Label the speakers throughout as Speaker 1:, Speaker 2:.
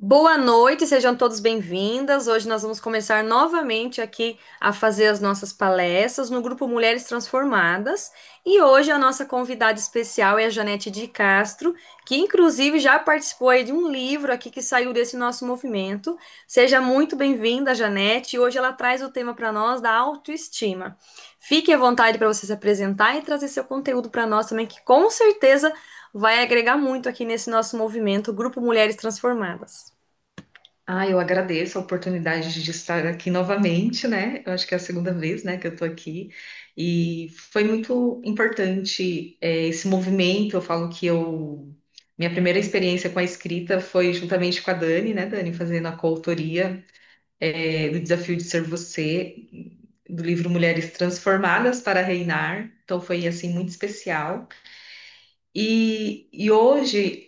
Speaker 1: Boa noite, sejam todos bem-vindas. Hoje nós vamos começar novamente aqui a fazer as nossas palestras no grupo Mulheres Transformadas. E hoje a nossa convidada especial é a Janete de Castro, que inclusive já participou aí de um livro aqui que saiu desse nosso movimento. Seja muito bem-vinda, Janete. Hoje ela traz o tema para nós da autoestima. Fique à vontade para você se apresentar e trazer seu conteúdo para nós também, que com certeza vai agregar muito aqui nesse nosso movimento, Grupo Mulheres Transformadas.
Speaker 2: Eu agradeço a oportunidade de estar aqui novamente, né? Eu acho que é a segunda vez, né, que eu tô aqui. E foi muito importante, esse movimento. Eu falo que minha primeira experiência com a escrita foi juntamente com a Dani, né, Dani, fazendo a coautoria, do Desafio de Ser Você, do livro Mulheres Transformadas para Reinar. Então foi, assim, muito especial. E hoje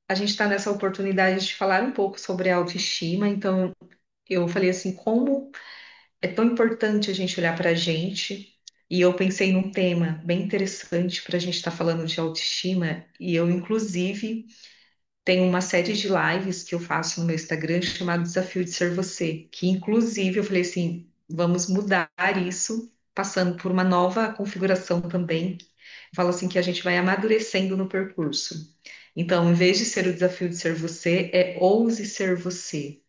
Speaker 2: a gente está nessa oportunidade de falar um pouco sobre a autoestima. Então, eu falei assim, como é tão importante a gente olhar para a gente. E eu pensei num tema bem interessante para a gente estar falando de autoestima. E eu, inclusive, tenho uma série de lives que eu faço no meu Instagram chamado Desafio de Ser Você, que, inclusive, eu falei assim, vamos mudar isso, passando por uma nova configuração também. Falo assim que a gente vai amadurecendo no percurso. Então, em vez de ser o desafio de ser você, é ouse ser você,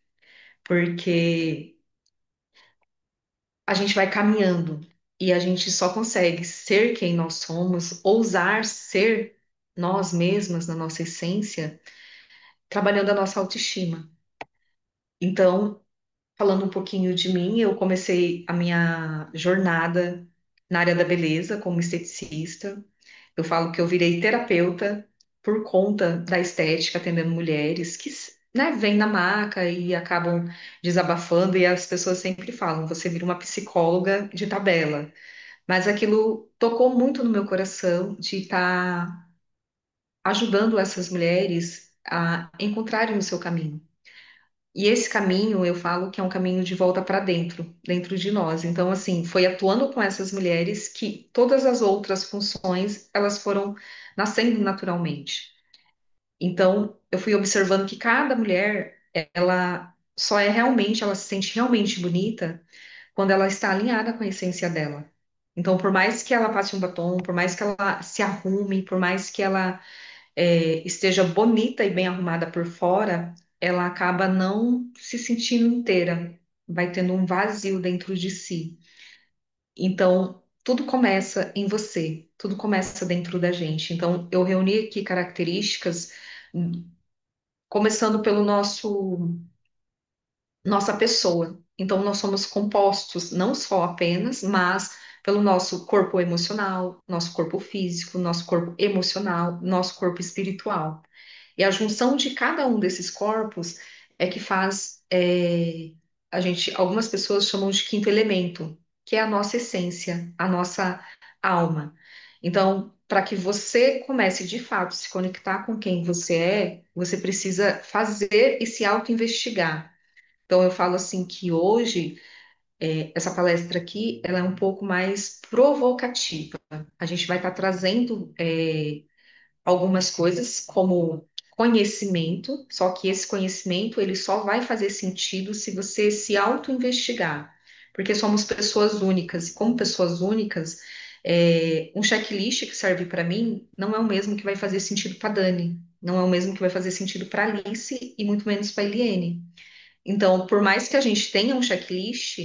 Speaker 2: porque a gente vai caminhando e a gente só consegue ser quem nós somos, ousar ser nós mesmas na nossa essência, trabalhando a nossa autoestima. Então, falando um pouquinho de mim, eu comecei a minha jornada na área da beleza como esteticista. Eu falo que eu virei terapeuta por conta da estética, atendendo mulheres que, né, vêm na maca e acabam desabafando, e as pessoas sempre falam, você vira uma psicóloga de tabela. Mas aquilo tocou muito no meu coração de estar ajudando essas mulheres a encontrarem o seu caminho. E esse caminho, eu falo que é um caminho de volta para dentro, dentro de nós. Então, assim, foi atuando com essas mulheres que todas as outras funções, elas foram nascendo naturalmente. Então, eu fui observando que cada mulher, ela só é realmente, ela se sente realmente bonita quando ela está alinhada com a essência dela. Então, por mais que ela passe um batom, por mais que ela se arrume, por mais que ela esteja bonita e bem arrumada por fora, ela acaba não se sentindo inteira, vai tendo um vazio dentro de si. Então, tudo começa em você, tudo começa dentro da gente. Então, eu reuni aqui características, começando pelo nossa pessoa. Então, nós somos compostos não só apenas, mas pelo nosso corpo emocional, nosso corpo físico, nosso corpo emocional, nosso corpo espiritual. E a junção de cada um desses corpos é que faz, a gente, algumas pessoas chamam de quinto elemento, que é a nossa essência, a nossa alma. Então, para que você comece de fato a se conectar com quem você é, você precisa fazer e se auto-investigar. Então, eu falo assim que hoje, essa palestra aqui, ela é um pouco mais provocativa. A gente vai estar trazendo, algumas coisas como conhecimento, só que esse conhecimento ele só vai fazer sentido se você se auto-investigar, porque somos pessoas únicas, e como pessoas únicas, um checklist que serve para mim não é o mesmo que vai fazer sentido para Dani, não é o mesmo que vai fazer sentido para Alice e muito menos para Eliane. Então, por mais que a gente tenha um checklist,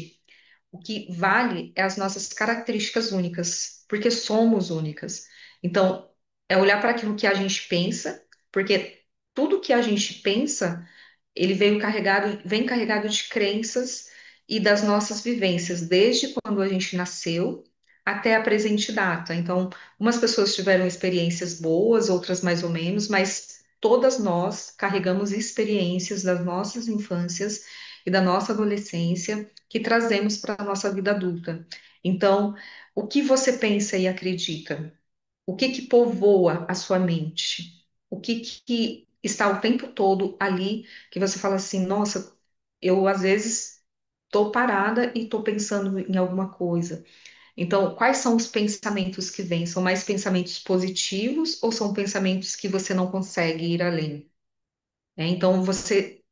Speaker 2: o que vale é as nossas características únicas, porque somos únicas. Então, é olhar para aquilo que a gente pensa, porque tudo que a gente pensa, ele vem carregado de crenças e das nossas vivências, desde quando a gente nasceu até a presente data. Então, umas pessoas tiveram experiências boas, outras mais ou menos, mas todas nós carregamos experiências das nossas infâncias e da nossa adolescência que trazemos para a nossa vida adulta. Então, o que você pensa e acredita? O que que povoa a sua mente? O que que está o tempo todo ali que você fala assim, nossa, eu às vezes estou parada e estou pensando em alguma coisa. Então, quais são os pensamentos que vêm? São mais pensamentos positivos ou são pensamentos que você não consegue ir além? Então, você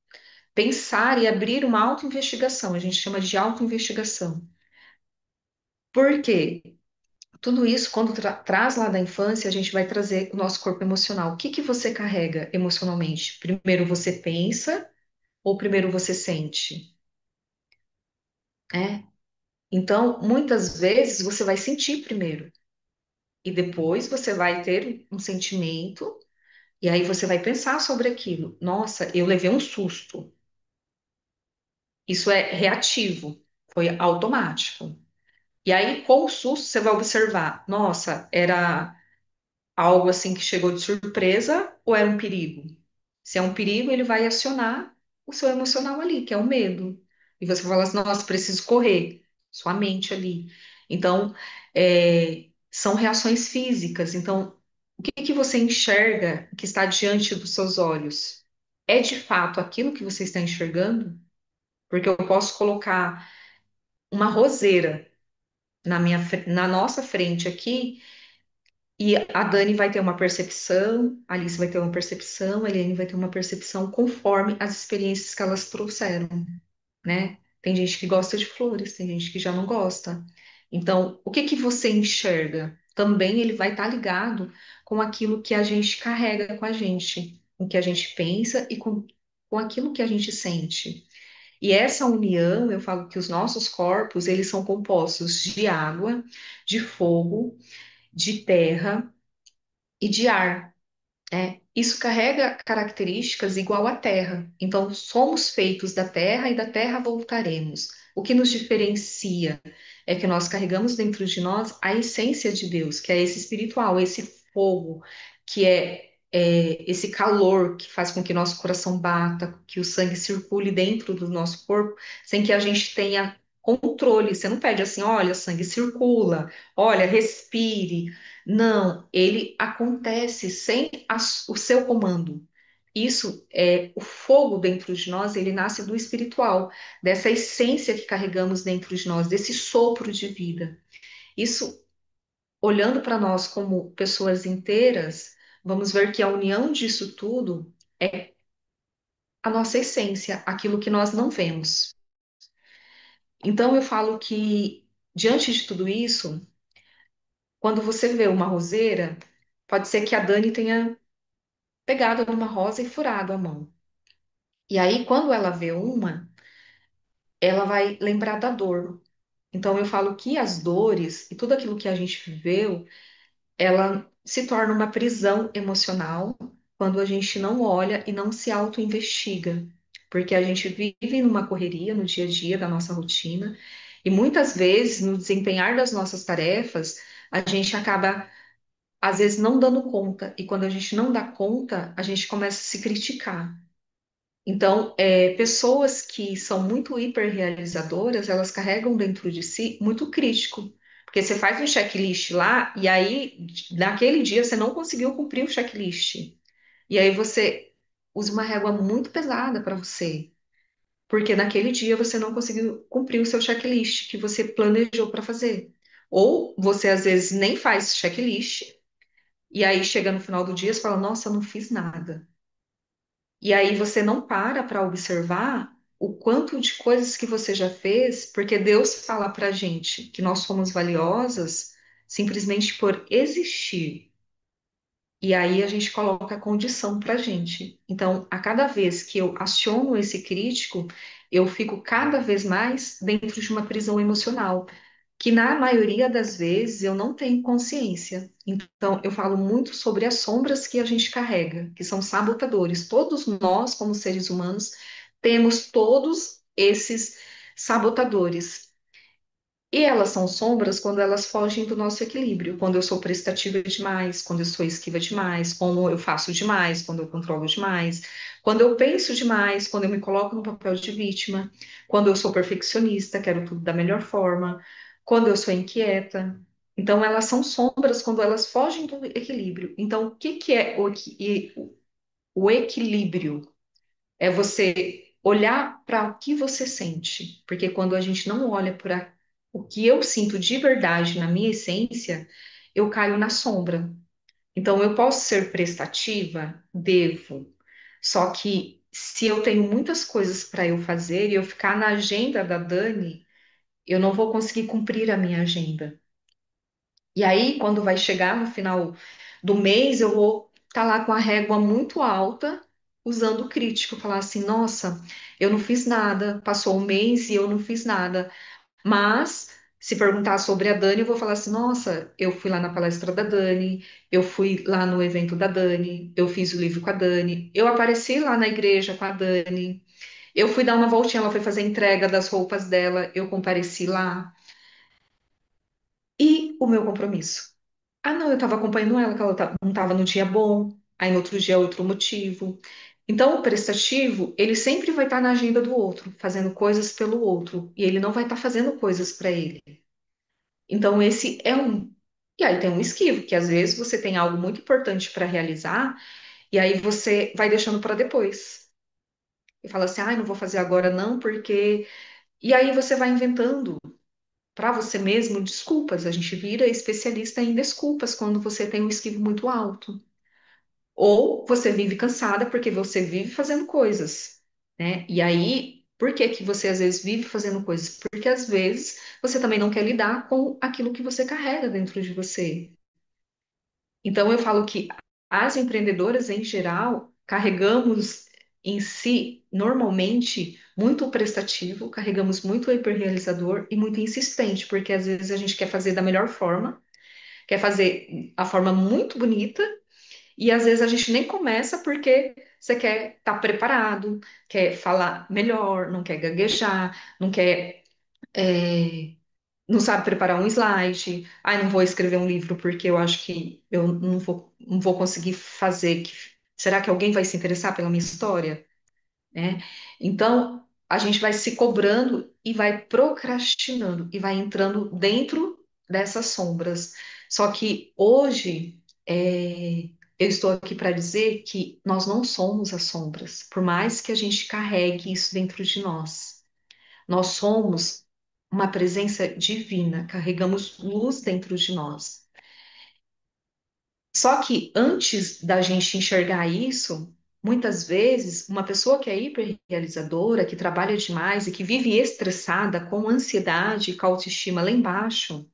Speaker 2: pensar e abrir uma autoinvestigação. A gente chama de autoinvestigação. Por quê? Tudo isso, quando traz lá da infância, a gente vai trazer o nosso corpo emocional. O que que você carrega emocionalmente? Primeiro você pensa ou primeiro você sente? É. Então, muitas vezes você vai sentir primeiro e depois você vai ter um sentimento e aí você vai pensar sobre aquilo. Nossa, eu levei um susto. Isso é reativo, foi automático. E aí, com o susto, você vai observar: nossa, era algo assim que chegou de surpresa ou era um perigo? Se é um perigo, ele vai acionar o seu emocional ali, que é o medo. E você fala assim: nossa, preciso correr. Sua mente ali. Então, são reações físicas. Então, o que que você enxerga que está diante dos seus olhos? É de fato aquilo que você está enxergando? Porque eu posso colocar uma roseira na nossa frente aqui, e a Dani vai ter uma percepção, a Alice vai ter uma percepção, a Eliane vai ter uma percepção conforme as experiências que elas trouxeram, né? Tem gente que gosta de flores, tem gente que já não gosta. Então, o que que você enxerga? Também ele vai estar ligado com aquilo que a gente carrega com a gente, com o que a gente pensa e com aquilo que a gente sente. E essa união, eu falo que os nossos corpos, eles são compostos de água, de fogo, de terra e de ar. Isso carrega características igual à terra. Então, somos feitos da terra e da terra voltaremos. O que nos diferencia é que nós carregamos dentro de nós a essência de Deus, que é esse espiritual, esse fogo, que é esse calor que faz com que nosso coração bata, que o sangue circule dentro do nosso corpo, sem que a gente tenha controle. Você não pede assim: olha, sangue circula, olha, respire. Não, ele acontece sem o seu comando. Isso é o fogo dentro de nós, ele nasce do espiritual, dessa essência que carregamos dentro de nós, desse sopro de vida. Isso, olhando para nós como pessoas inteiras, vamos ver que a união disso tudo é a nossa essência, aquilo que nós não vemos. Então eu falo que diante de tudo isso, quando você vê uma roseira, pode ser que a Dani tenha pegado numa rosa e furado a mão. E aí, quando ela vê uma, ela vai lembrar da dor. Então, eu falo que as dores e tudo aquilo que a gente viveu, ela se torna uma prisão emocional quando a gente não olha e não se auto-investiga. Porque a gente vive numa correria no dia a dia da nossa rotina, e muitas vezes, no desempenhar das nossas tarefas, a gente acaba, às vezes, não dando conta. E quando a gente não dá conta, a gente começa a se criticar. Então, pessoas que são muito hiperrealizadoras, elas carregam dentro de si muito crítico. Porque você faz um checklist lá e aí, naquele dia, você não conseguiu cumprir o checklist. E aí você usa uma régua muito pesada para você. Porque naquele dia você não conseguiu cumprir o seu checklist que você planejou para fazer. Ou você, às vezes, nem faz checklist, e aí chega no final do dia e você fala: nossa, eu não fiz nada. E aí você não para observar o quanto de coisas que você já fez, porque Deus fala pra gente que nós somos valiosas simplesmente por existir. E aí a gente coloca a condição pra gente. Então, a cada vez que eu aciono esse crítico, eu fico cada vez mais dentro de uma prisão emocional que na maioria das vezes eu não tenho consciência. Então, eu falo muito sobre as sombras que a gente carrega, que são sabotadores. Todos nós, como seres humanos, temos todos esses sabotadores. E elas são sombras quando elas fogem do nosso equilíbrio, quando eu sou prestativa demais, quando eu sou esquiva demais, quando eu faço demais, quando eu controlo demais, quando eu penso demais, quando eu me coloco no papel de vítima, quando eu sou perfeccionista, quero tudo da melhor forma, quando eu sou inquieta. Então, elas são sombras quando elas fogem do equilíbrio. Então, o que que é o equilíbrio? É você olhar para o que você sente, porque quando a gente não olha para o que eu sinto de verdade na minha essência, eu caio na sombra. Então, eu posso ser prestativa? Devo. Só que se eu tenho muitas coisas para eu fazer e eu ficar na agenda da Dani, eu não vou conseguir cumprir a minha agenda. E aí, quando vai chegar no final do mês, eu vou estar lá com a régua muito alta, usando o crítico, falar assim: nossa, eu não fiz nada, passou um mês e eu não fiz nada. Mas, se perguntar sobre a Dani, eu vou falar assim: nossa, eu fui lá na palestra da Dani, eu fui lá no evento da Dani, eu fiz o livro com a Dani, eu apareci lá na igreja com a Dani, eu fui dar uma voltinha, ela foi fazer a entrega das roupas dela, eu compareci lá. E o meu compromisso? Ah, não, eu estava acompanhando ela, que ela não estava no dia bom, aí no outro dia é outro motivo. Então, o prestativo, ele sempre vai estar na agenda do outro, fazendo coisas pelo outro, e ele não vai estar fazendo coisas para ele. Então, esse é um. E aí tem um esquivo, que às vezes você tem algo muito importante para realizar, e aí você vai deixando para depois. E fala assim: ah, não vou fazer agora não, porque. E aí você vai inventando para você mesmo desculpas. A gente vira especialista em desculpas quando você tem um esquivo muito alto. Ou você vive cansada porque você vive fazendo coisas, né? E aí, por que que você às vezes vive fazendo coisas? Porque às vezes você também não quer lidar com aquilo que você carrega dentro de você. Então eu falo que as empreendedoras em geral carregamos em si normalmente muito prestativo, carregamos muito hiperrealizador e muito insistente, porque às vezes a gente quer fazer da melhor forma, quer fazer a forma muito bonita e às vezes a gente nem começa porque você quer estar preparado, quer falar melhor, não quer gaguejar, não quer, não sabe preparar um slide. Ai, não vou escrever um livro porque eu acho que eu não vou conseguir fazer. Será que alguém vai se interessar pela minha história? Né? Então, a gente vai se cobrando e vai procrastinando e vai entrando dentro dessas sombras. Só que hoje, eu estou aqui para dizer que nós não somos as sombras, por mais que a gente carregue isso dentro de nós. Nós somos uma presença divina, carregamos luz dentro de nós. Só que antes da gente enxergar isso, muitas vezes, uma pessoa que é hiperrealizadora, que trabalha demais e que vive estressada, com ansiedade e com a autoestima lá embaixo,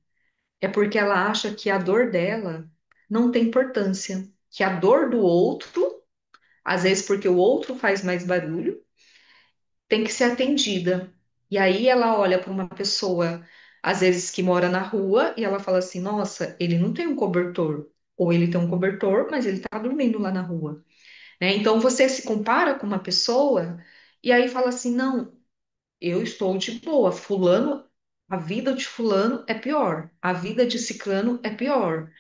Speaker 2: é porque ela acha que a dor dela não tem importância, que a dor do outro, às vezes porque o outro faz mais barulho, tem que ser atendida. E aí ela olha para uma pessoa, às vezes que mora na rua, e ela fala assim: nossa, ele não tem um cobertor. Ou ele tem um cobertor, mas ele está dormindo lá na rua, né? Então você se compara com uma pessoa e aí fala assim: não, eu estou de boa. Fulano, a vida de fulano é pior, a vida de ciclano é pior.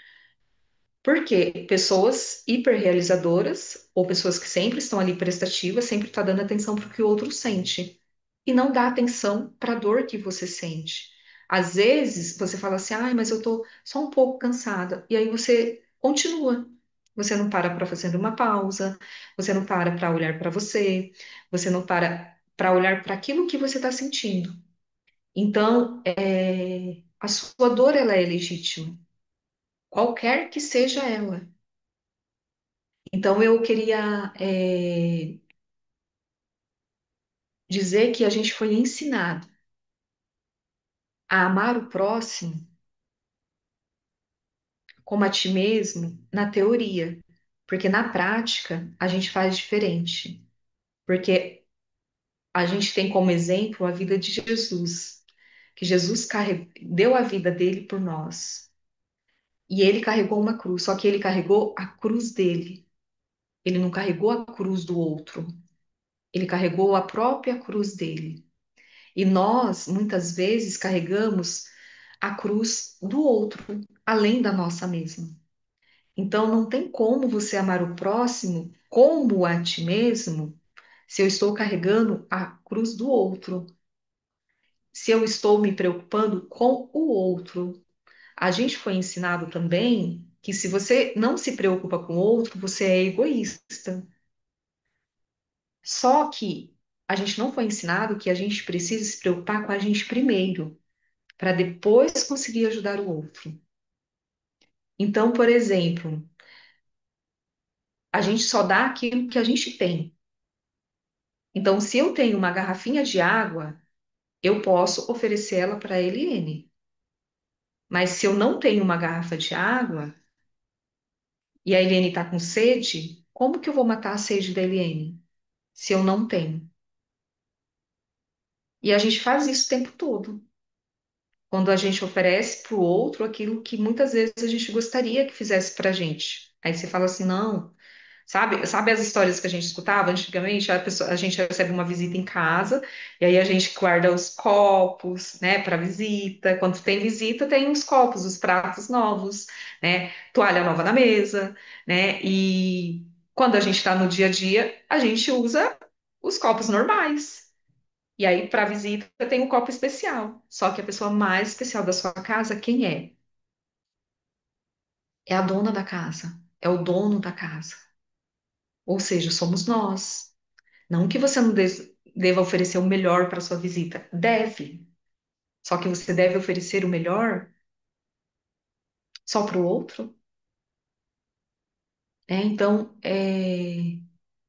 Speaker 2: Porque pessoas hiperrealizadoras, ou pessoas que sempre estão ali prestativas, sempre está dando atenção para o que o outro sente. E não dá atenção para a dor que você sente. Às vezes você fala assim, ai, mas eu estou só um pouco cansada. E aí você continua. Você não para fazer uma pausa, você não para olhar para você, você não para olhar para aquilo que você está sentindo. Então, a sua dor ela é legítima, qualquer que seja ela. Então, eu queria, dizer que a gente foi ensinado a amar o próximo como a ti mesmo na teoria, porque na prática a gente faz diferente. Porque a gente tem como exemplo a vida de Jesus, que Jesus deu a vida dele por nós. E ele carregou uma cruz, só que ele carregou a cruz dele. Ele não carregou a cruz do outro, ele carregou a própria cruz dele. E nós, muitas vezes, carregamos a cruz do outro, além da nossa mesma. Então, não tem como você amar o próximo como a ti mesmo se eu estou carregando a cruz do outro, se eu estou me preocupando com o outro. A gente foi ensinado também que se você não se preocupa com o outro, você é egoísta. Só que a gente não foi ensinado que a gente precisa se preocupar com a gente primeiro, para depois conseguir ajudar o outro. Então, por exemplo, a gente só dá aquilo que a gente tem. Então, se eu tenho uma garrafinha de água, eu posso oferecer ela para a Eliene. Mas se eu não tenho uma garrafa de água e a Eliene está com sede, como que eu vou matar a sede da Eliene se eu não tenho? E a gente faz isso o tempo todo. Quando a gente oferece para o outro aquilo que muitas vezes a gente gostaria que fizesse para a gente. Aí você fala assim, não. Sabe as histórias que a gente escutava antigamente? A gente recebe uma visita em casa e aí a gente guarda os copos, né, para visita. Quando tem visita, tem os copos, os pratos novos, né, toalha nova na mesa, né? E quando a gente está no dia a dia, a gente usa os copos normais. E aí, para visita, tem um copo especial. Só que a pessoa mais especial da sua casa, quem é? É a dona da casa, é o dono da casa. Ou seja, somos nós. Não que você não deva oferecer o melhor para sua visita. Deve. Só que você deve oferecer o melhor só para o outro. Então, é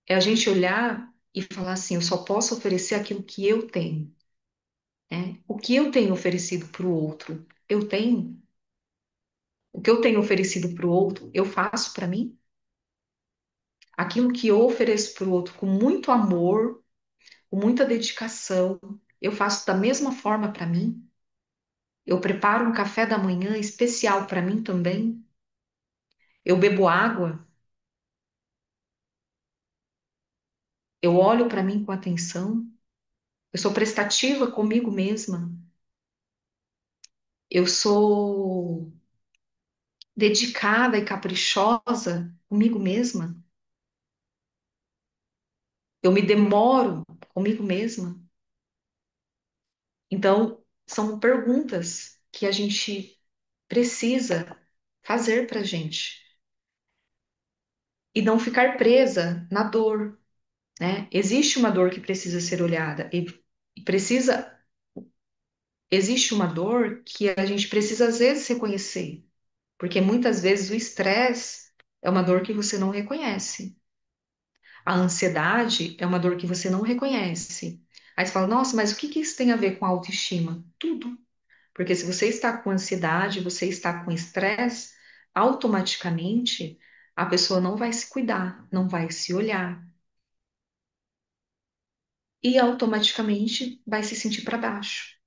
Speaker 2: a gente olhar e falar assim: eu só posso oferecer aquilo que eu tenho. Né? O que eu tenho oferecido para o outro, eu tenho. O que eu tenho oferecido para o outro, eu faço para mim. Aquilo que eu ofereço para o outro com muito amor, com muita dedicação, eu faço da mesma forma para mim. Eu preparo um café da manhã especial para mim também. Eu bebo água, eu olho para mim com atenção, eu sou prestativa comigo mesma, eu sou dedicada e caprichosa comigo mesma, eu me demoro comigo mesma. Então, são perguntas que a gente precisa fazer para a gente e não ficar presa na dor, né? Existe uma dor que precisa ser olhada e precisa existe uma dor que a gente precisa às vezes reconhecer, porque muitas vezes o estresse é uma dor que você não reconhece. A ansiedade é uma dor que você não reconhece. Aí você fala, nossa, mas o que que isso tem a ver com autoestima? Tudo. Porque se você está com ansiedade, você está com estresse, automaticamente a pessoa não vai se cuidar, não vai se olhar e automaticamente vai se sentir para baixo.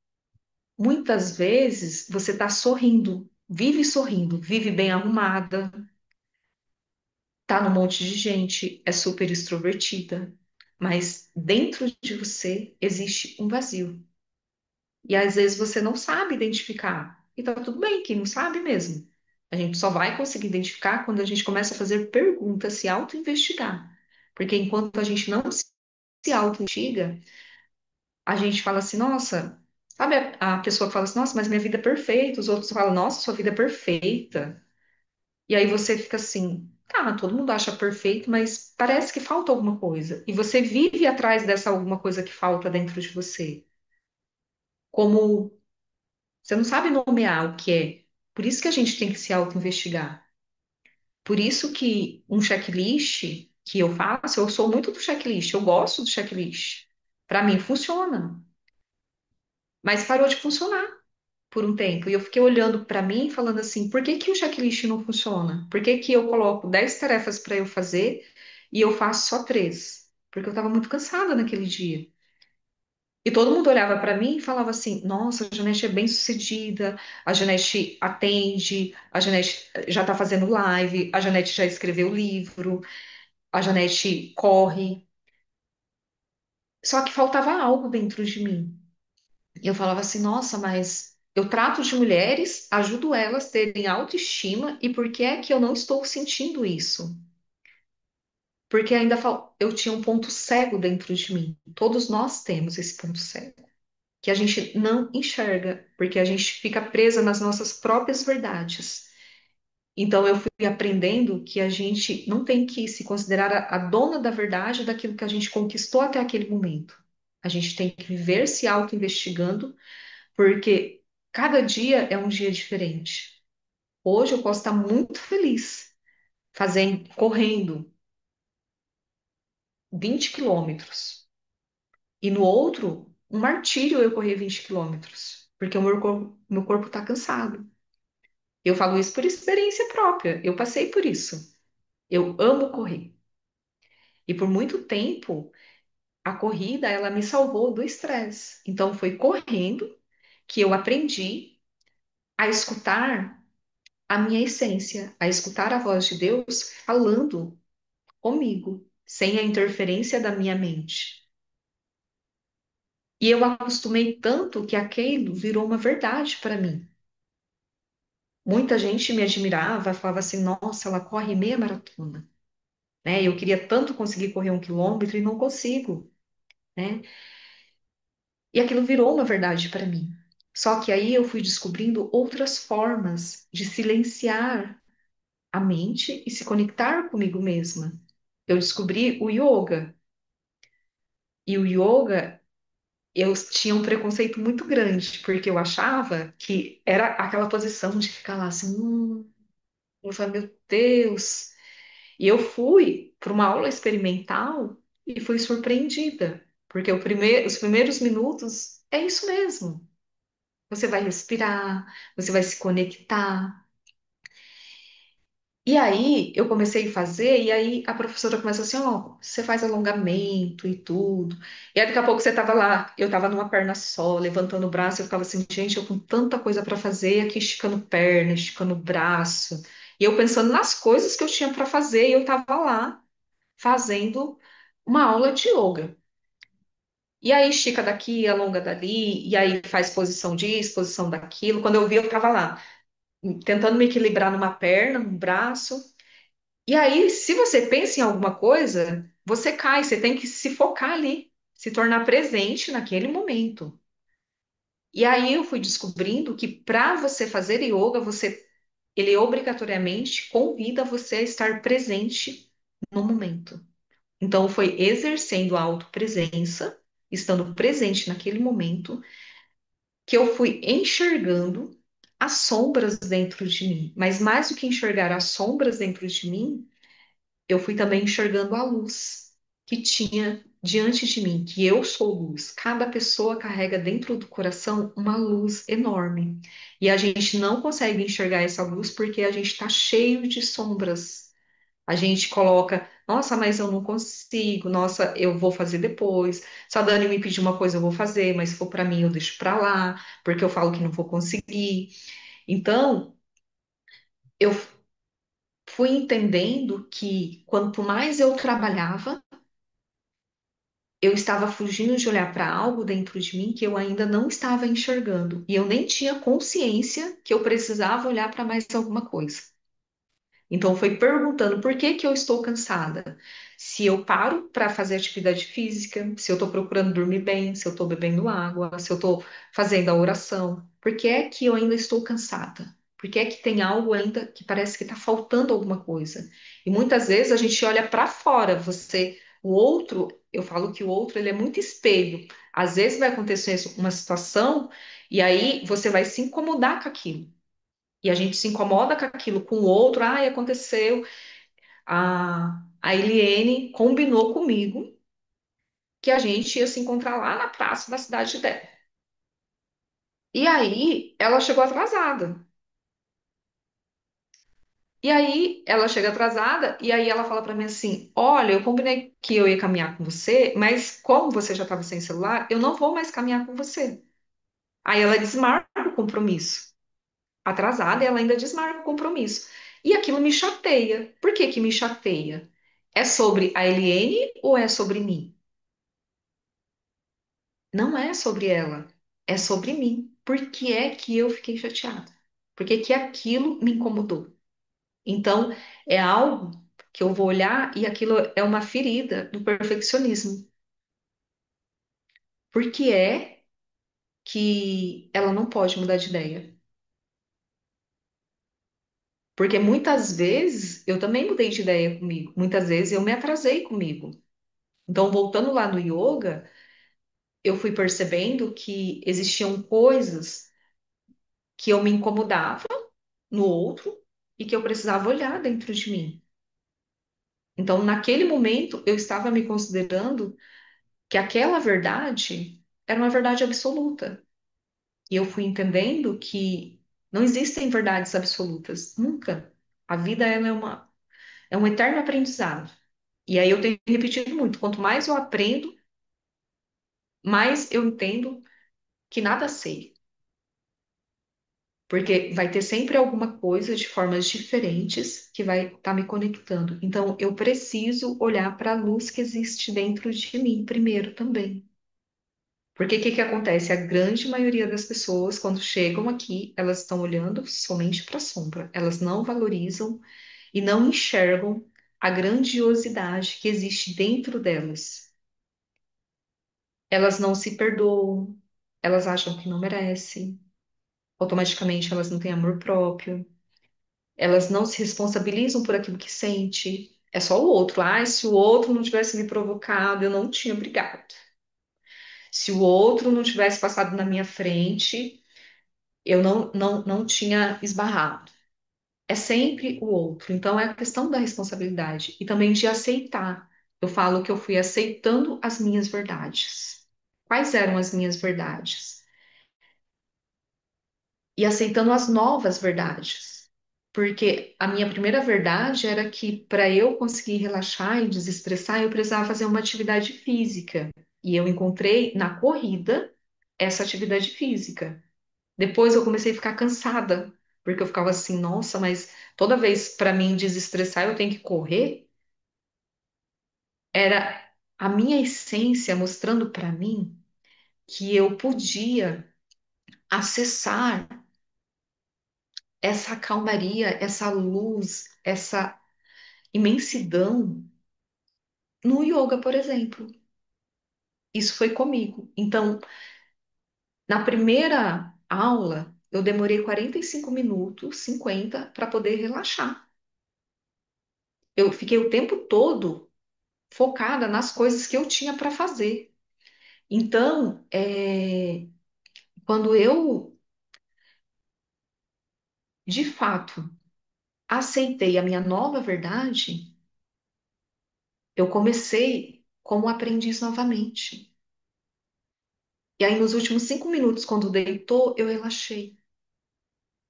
Speaker 2: Muitas vezes você está sorrindo, vive bem arrumada, tá num monte de gente, é super extrovertida, mas dentro de você existe um vazio. E às vezes você não sabe identificar. E tá tudo bem, que não sabe mesmo. A gente só vai conseguir identificar quando a gente começa a fazer perguntas, se auto-investigar. Porque enquanto a gente não se auto-investiga, a gente fala assim, nossa, sabe a pessoa que fala assim, nossa, mas minha vida é perfeita. Os outros falam, nossa, sua vida é perfeita. E aí você fica assim, tá, todo mundo acha perfeito, mas parece que falta alguma coisa. E você vive atrás dessa alguma coisa que falta dentro de você. Como você não sabe nomear o que é. Por isso que a gente tem que se auto-investigar. Por isso que um checklist que eu faço, eu sou muito do checklist, eu gosto do checklist. Para mim funciona, mas parou de funcionar por um tempo. E eu fiquei olhando para mim, falando assim: por que que o checklist não funciona? Por que que eu coloco 10 tarefas para eu fazer e eu faço só três? Porque eu estava muito cansada naquele dia. E todo mundo olhava para mim e falava assim: nossa, a Janete é bem-sucedida, a Janete atende, a Janete já está fazendo live, a Janete já escreveu livro, a Janete corre. Só que faltava algo dentro de mim. E eu falava assim: nossa, mas eu trato de mulheres, ajudo elas a terem autoestima, e por que é que eu não estou sentindo isso? Porque ainda eu tinha um ponto cego dentro de mim. Todos nós temos esse ponto cego, que a gente não enxerga, porque a gente fica presa nas nossas próprias verdades. Então eu fui aprendendo que a gente não tem que se considerar a dona da verdade daquilo que a gente conquistou até aquele momento. A gente tem que viver se auto-investigando, porque cada dia é um dia diferente. Hoje eu posso estar muito feliz fazendo, correndo 20 quilômetros. E no outro, um martírio eu correr 20 quilômetros, porque o meu corpo está cansado. Eu falo isso por experiência própria, eu passei por isso. Eu amo correr. E por muito tempo, a corrida, ela me salvou do estresse. Então, foi correndo que eu aprendi a escutar a minha essência, a escutar a voz de Deus falando comigo, sem a interferência da minha mente. E eu acostumei tanto que aquilo virou uma verdade para mim. Muita gente me admirava, falava assim: nossa, ela corre meia maratona, né? Eu queria tanto conseguir correr 1 quilômetro e não consigo, né? E aquilo virou uma verdade para mim. Só que aí eu fui descobrindo outras formas de silenciar a mente e se conectar comigo mesma. Eu descobri o yoga. E o yoga, eu tinha um preconceito muito grande, porque eu achava que era aquela posição de ficar lá assim, eu falei, meu Deus. E eu fui para uma aula experimental e fui surpreendida, porque os primeiros minutos é isso mesmo. Você vai respirar, você vai se conectar. E aí eu comecei a fazer, e aí a professora começa assim, ó, você faz alongamento e tudo. E aí daqui a pouco você tava lá, eu tava numa perna só, levantando o braço, eu ficava assim, gente, eu com tanta coisa para fazer, aqui esticando perna, esticando braço. E eu pensando nas coisas que eu tinha para fazer, e eu tava lá fazendo uma aula de yoga. E aí estica daqui, alonga dali, e aí faz posição disso, posição daquilo. Quando eu vi, eu tava lá, tentando me equilibrar numa perna, num braço. E aí, se você pensa em alguma coisa, você cai, você tem que se focar ali, se tornar presente naquele momento. E aí eu fui descobrindo que para você fazer yoga, ele obrigatoriamente convida você a estar presente no momento. Então foi exercendo a autopresença, estando presente naquele momento, que eu fui enxergando as sombras dentro de mim. Mas mais do que enxergar as sombras dentro de mim, eu fui também enxergando a luz que tinha diante de mim, que eu sou luz. Cada pessoa carrega dentro do coração uma luz enorme. E a gente não consegue enxergar essa luz porque a gente está cheio de sombras. A gente coloca, nossa, mas eu não consigo, nossa, eu vou fazer depois. Se a Dani me pedir uma coisa, eu vou fazer, mas se for para mim, eu deixo para lá, porque eu falo que não vou conseguir. Então, eu fui entendendo que quanto mais eu trabalhava, eu estava fugindo de olhar para algo dentro de mim que eu ainda não estava enxergando. E eu nem tinha consciência que eu precisava olhar para mais alguma coisa. Então, foi perguntando por que que eu estou cansada. Se eu paro para fazer atividade física, se eu estou procurando dormir bem, se eu estou bebendo água, se eu estou fazendo a oração. Por que é que eu ainda estou cansada? Por que é que tem algo ainda que parece que está faltando alguma coisa? E muitas vezes a gente olha para fora, o outro, eu falo que o outro ele é muito espelho. Às vezes vai acontecer uma situação e aí você vai se incomodar com aquilo. E a gente se incomoda com aquilo com o outro. Ai, aconteceu. A Eliene combinou comigo que a gente ia se encontrar lá na praça da cidade dela. E aí ela chegou atrasada. E aí ela chega atrasada e aí ela fala pra mim assim: "Olha, eu combinei que eu ia caminhar com você, mas como você já estava sem celular, eu não vou mais caminhar com você." Aí ela desmarca o compromisso. Atrasada e ela ainda desmarca o compromisso. E aquilo me chateia. Por que que me chateia? É sobre a Eliane ou é sobre mim? Não é sobre ela, é sobre mim. Por que é que eu fiquei chateada? Por que que aquilo me incomodou? Então, é algo que eu vou olhar e aquilo é uma ferida do perfeccionismo. Por que é que ela não pode mudar de ideia? Porque muitas vezes eu também mudei de ideia comigo, muitas vezes eu me atrasei comigo. Então, voltando lá no yoga, eu fui percebendo que existiam coisas que eu me incomodava no outro e que eu precisava olhar dentro de mim. Então, naquele momento, eu estava me considerando que aquela verdade era uma verdade absoluta. E eu fui entendendo que não existem verdades absolutas, nunca. A vida ela é um eterno aprendizado. E aí eu tenho repetido muito, quanto mais eu aprendo, mais eu entendo que nada sei. Porque vai ter sempre alguma coisa de formas diferentes que vai estar me conectando. Então eu preciso olhar para a luz que existe dentro de mim primeiro também. Porque o que que acontece? A grande maioria das pessoas, quando chegam aqui, elas estão olhando somente para a sombra. Elas não valorizam e não enxergam a grandiosidade que existe dentro delas. Elas não se perdoam, elas acham que não merecem, automaticamente elas não têm amor próprio, elas não se responsabilizam por aquilo que sente. É só o outro. Ah, se o outro não tivesse me provocado, eu não tinha brigado. Se o outro não tivesse passado na minha frente, eu não tinha esbarrado. É sempre o outro. Então, é a questão da responsabilidade e também de aceitar. Eu falo que eu fui aceitando as minhas verdades. Quais eram as minhas verdades? E aceitando as novas verdades. Porque a minha primeira verdade era que para eu conseguir relaxar e desestressar, eu precisava fazer uma atividade física. E eu encontrei na corrida essa atividade física. Depois eu comecei a ficar cansada, porque eu ficava assim, nossa, mas toda vez para mim desestressar eu tenho que correr. Era a minha essência mostrando para mim que eu podia acessar essa calmaria, essa luz, essa imensidão no yoga, por exemplo. Isso foi comigo. Então, na primeira aula, eu demorei 45 minutos, 50, para poder relaxar. Eu fiquei o tempo todo focada nas coisas que eu tinha para fazer. Então, quando eu, de fato, aceitei a minha nova verdade, eu comecei como aprendiz novamente. E aí, nos últimos 5 minutos, quando deitou, eu relaxei.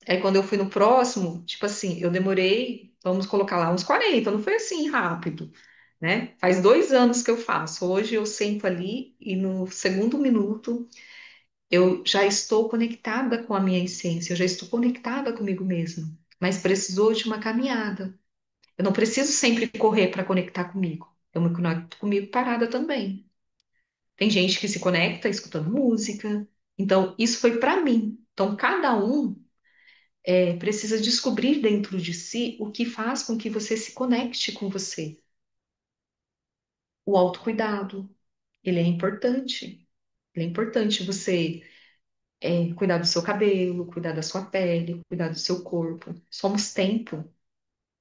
Speaker 2: Aí, quando eu fui no próximo, tipo assim, eu demorei, vamos colocar lá, uns 40, não foi assim rápido, né? Faz 2 anos que eu faço. Hoje eu sento ali e no segundo minuto eu já estou conectada com a minha essência, eu já estou conectada comigo mesma. Mas precisou de uma caminhada. Eu não preciso sempre correr para conectar comigo. Eu me conecto comigo parada também. Tem gente que se conecta escutando música. Então, isso foi para mim. Então, cada um precisa descobrir dentro de si o que faz com que você se conecte com você. O autocuidado, ele é importante. Ele é importante você cuidar do seu cabelo, cuidar da sua pele, cuidar do seu corpo. Somos templo,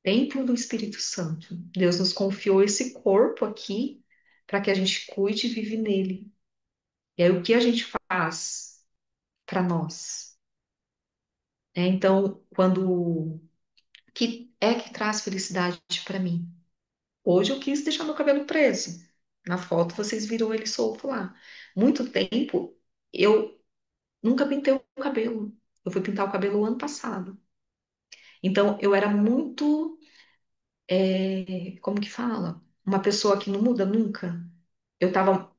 Speaker 2: templo do Espírito Santo. Deus nos confiou esse corpo aqui para que a gente cuide e vive nele. E aí, o que a gente faz para nós? Então, quando que é que traz felicidade para mim? Hoje eu quis deixar meu cabelo preso. Na foto vocês viram ele solto lá. Muito tempo eu nunca pintei o cabelo. Eu fui pintar o cabelo o ano passado. Então eu era muito, como que fala? Uma pessoa que não muda nunca. Eu estava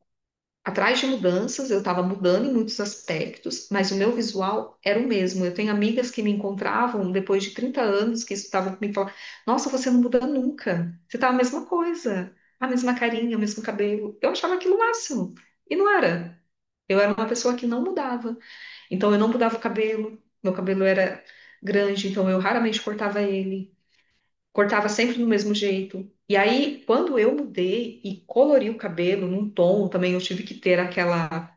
Speaker 2: atrás de mudanças, eu estava mudando em muitos aspectos, mas o meu visual era o mesmo. Eu tenho amigas que me encontravam depois de 30 anos que estavam comigo e falavam: Nossa, você não muda nunca. Você tá a mesma coisa, a mesma carinha, o mesmo cabelo. Eu achava aquilo o máximo. E não era. Eu era uma pessoa que não mudava. Então eu não mudava o cabelo, meu cabelo era grande, então eu raramente cortava ele. Cortava sempre do mesmo jeito. E aí, quando eu mudei e colori o cabelo num tom, também eu tive que ter aquela.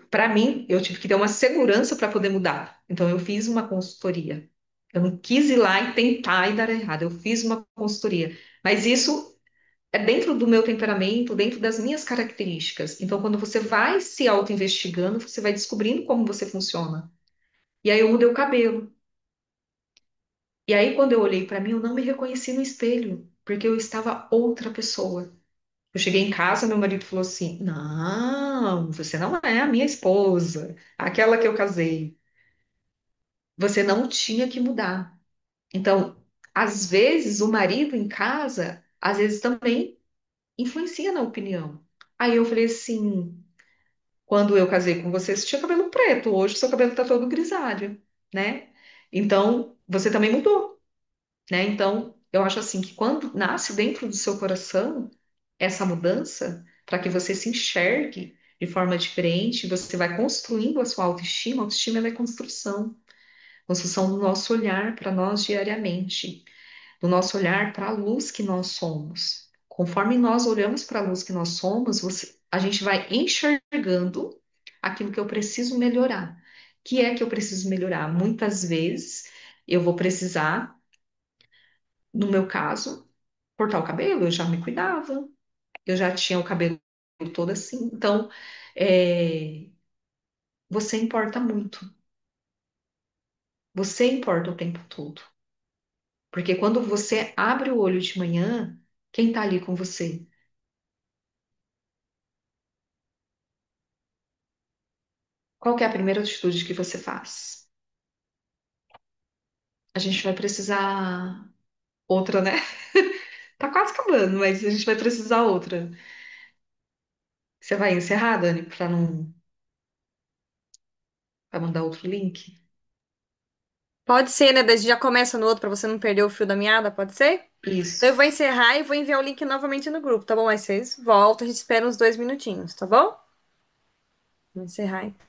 Speaker 2: Para mim, eu tive que ter uma segurança para poder mudar. Então, eu fiz uma consultoria. Eu não quis ir lá e tentar e dar errado. Eu fiz uma consultoria. Mas isso é dentro do meu temperamento, dentro das minhas características. Então, quando você vai se auto-investigando, você vai descobrindo como você funciona. E aí, eu mudei o cabelo. E aí, quando eu olhei para mim, eu não me reconheci no espelho, porque eu estava outra pessoa. Eu cheguei em casa, meu marido falou assim: Não, você não é a minha esposa, aquela que eu casei. Você não tinha que mudar. Então, às vezes, o marido em casa, às vezes também influencia na opinião. Aí eu falei assim: quando eu casei com você, você tinha cabelo preto, hoje seu cabelo tá todo grisalho, né? Então, você também mudou, né? Então, eu acho assim que quando nasce dentro do seu coração essa mudança, para que você se enxergue de forma diferente, você vai construindo a sua autoestima. A autoestima ela é construção, construção do nosso olhar para nós diariamente, do nosso olhar para a luz que nós somos. Conforme nós olhamos para a luz que nós somos, a gente vai enxergando aquilo que eu preciso melhorar. Que é que eu preciso melhorar? Muitas vezes eu vou precisar, no meu caso, cortar o cabelo, eu já me cuidava, eu já tinha o cabelo todo assim. Então, é, você importa muito. Você importa o tempo todo. Porque quando você abre o olho de manhã, quem tá ali com você? Qual que é a primeira atitude que você faz? A gente vai precisar outra, né? Tá quase acabando, mas a gente vai precisar outra. Você vai encerrar, Dani, para mandar outro link?
Speaker 1: Pode ser, né? Daí a gente já começa no outro pra você não perder o fio da meada, pode ser? Então eu
Speaker 2: Isso.
Speaker 1: vou encerrar e vou enviar o link novamente no grupo, tá bom? Mas vocês voltam, a gente espera uns 2 minutinhos, tá bom? Vou encerrar.